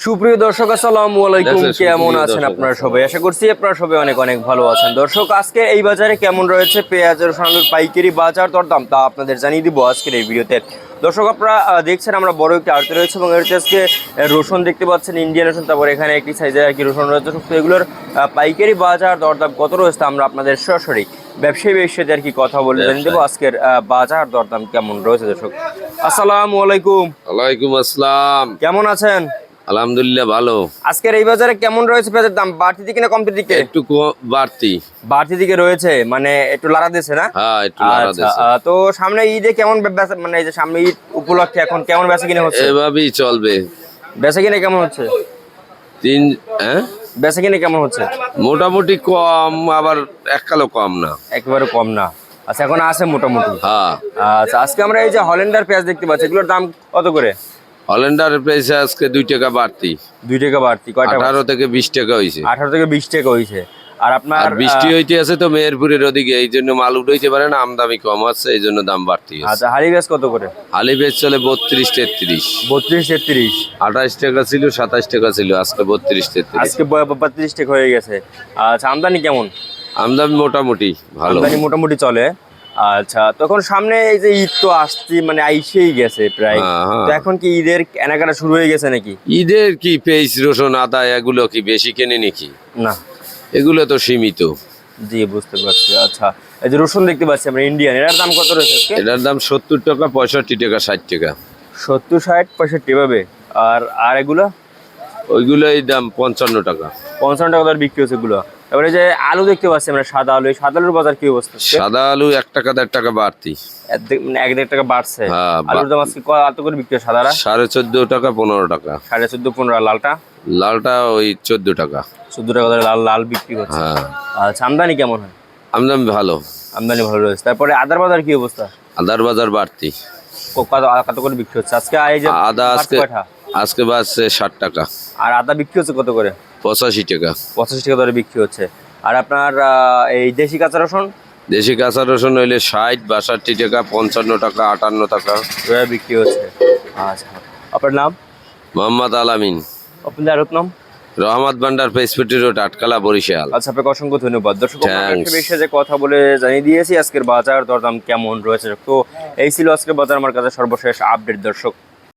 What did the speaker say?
সুপ্রিয় দর্শক আসসালামু আলাইকুম, কেমন আছেন আপনারা সবাই? আশা করছি আপনারা সবাই অনেক অনেক ভালো আছেন। দর্শক, আজকে এই বাজারে কেমন রয়েছে পেঁয়াজ রসুন আলুর পাইকারি বাজার দরদাম তা আপনাদের জানিয়ে দিব আজকের এই ভিডিওতে। দর্শক, আপনারা দেখছেন আমরা বড় একটি আড়তে রয়েছে এবং এর আজকে রসুন দেখতে পাচ্ছেন, ইন্ডিয়ান রসুন, তারপর এখানে একটি সাইজের আর কি রসুন রয়েছে। তো এগুলোর পাইকারি বাজার দরদাম কত রয়েছে আমরা আপনাদের সরাসরি ব্যবসায়ীর সাথে আর কি কথা বলে জানিয়ে দেবো আজকের বাজার দরদাম কেমন রয়েছে। দর্শক আসসালামু আলাইকুম। ওয়ালাইকুম আসসালাম। কেমন আছেন? আলহামদুলিল্লাহ ভালো। আজকের এই বাজারে কেমন রয়েছে পেঁয়াজের দাম? বাড়তি দিকে না কমতি দিকে? একটু বাড়তি দিকে রয়েছে, মানে একটু লাড়া দিয়েছে না? হ্যাঁ, একটু লাড়া দিয়েছে। তো সামনে ঈদে কেমন মানে এই যে সামনে ঈদ উপলক্ষে এখন কেমন বেচা কিনে হচ্ছে? এভাবেই চলবে। বেচা কিনে কেমন হচ্ছে? বেচা কিনে কেমন হচ্ছে? মোটামুটি কম, আবার এককালো কম না, একেবারে কম না। আচ্ছা, এখন আছে মোটামুটি। হ্যাঁ। আচ্ছা, আজকে আমরা এই যে হল্যান্ডার পেঁয়াজ দেখতে পাচ্ছি, এগুলোর দাম কত করে? হল্যান্ডারের প্রাইস আজকে 2 টাকা বাড়তি। 2 টাকা বাড়তি। কয়টা? 18 থেকে 20 টাকা হয়েছে। 18 থেকে 20 টাকা হয়েছে। আর আপনার বৃষ্টি হইতে আছে তো মেহেরপুরের ওদিকে, এই জন্য মাল উঠাইতে পারে না, আমদামি কম আছে, এই জন্য দাম বাড়তি। আচ্ছা, হালি পেঁয়াজ কত করে? হালি পেঁয়াজ চলে 32 33। 32 33। 28 টাকা ছিল, 27 টাকা ছিল, আজকে 32 33। আজকে 32 টাকা হয়ে গেছে। আচ্ছা, আমদানি কেমন? আমদানি মোটামুটি ভালো, আমদানি মোটামুটি চলে। আচ্ছা, তখন সামনে এই যে ঈদ তো আসছে, মানে আইসেই গেছে প্রায়। তো এখন কি ঈদের কেনাকাটা শুরু হয়ে গেছে নাকি? ঈদের কি পেঁয়াজ রসুন আদা এগুলো কি বেশি কেনে নাকি? না, এগুলো তো সীমিত। জি, বুঝতে পারছি। আচ্ছা, এই যে রসুন দেখতে পাচ্ছি আমরা ইন্ডিয়ান, এটার দাম কত রয়েছে? এটার দাম 70 টাকা, 65 টাকা, 60 টাকা। 70 60 65 ভাবে। আর এগুলো? ওইগুলোই দাম 55 টাকা। 55 টাকা দর বিক্রি হচ্ছে এগুলো। এবারে যে আলু দেখতে পাচ্ছি আমরা, সাদা আলু, এই সাদা আলুর বাজার কি অবস্থা? সাদা আলু 1 টাকা 1.5 টাকা বাড়তি। মানে 1-1.5 টাকা বাড়ছে। হ্যাঁ, আলুর দাম আজকে কত করে বিক্রি হয় সাদারা? 14.5 টাকা, 15 টাকা। 14.5 15। লালটা? লালটা ওই 14 টাকা। 14 টাকা দরে লাল বিক্রি হচ্ছে। হ্যাঁ। আচ্ছা, আমদানি কেমন হয়? আমদানি ভালো। আমদানি ভালো রয়েছে। তারপরে আদার বাজার কি অবস্থা? আদার বাজার বাড়তি। কত করে বিক্রি হচ্ছে আজকে? এই যে আদা আজকে বাড়ছে 60 টাকা। আর আদা বিক্রি হচ্ছে কত করে? 85 টাকা। 85 টাকা দরে বিক্রি হচ্ছে। আর আপনার এই দেশি কাঁচা রসুন? দেশি কাঁচা রসুন হইলে 60 62 টাকা, 55 টাকা, 58 টাকা বিক্রি হচ্ছে। আচ্ছা, আপনার নাম? মোহাম্মদ আলামিন। আপনার নাম? রহমত ভান্ডার, পেসপেটি রোড, আটকালা, বরিশাল। আচ্ছা, আপনাকে অসংখ্য ধন্যবাদ। দর্শক, যে কথা বলে জানিয়ে দিয়েছি আজকের বাজার দরদাম কেমন রয়েছে। তো এই ছিল আজকের বাজার আমার কাছে সর্বশেষ আপডেট। দর্শক।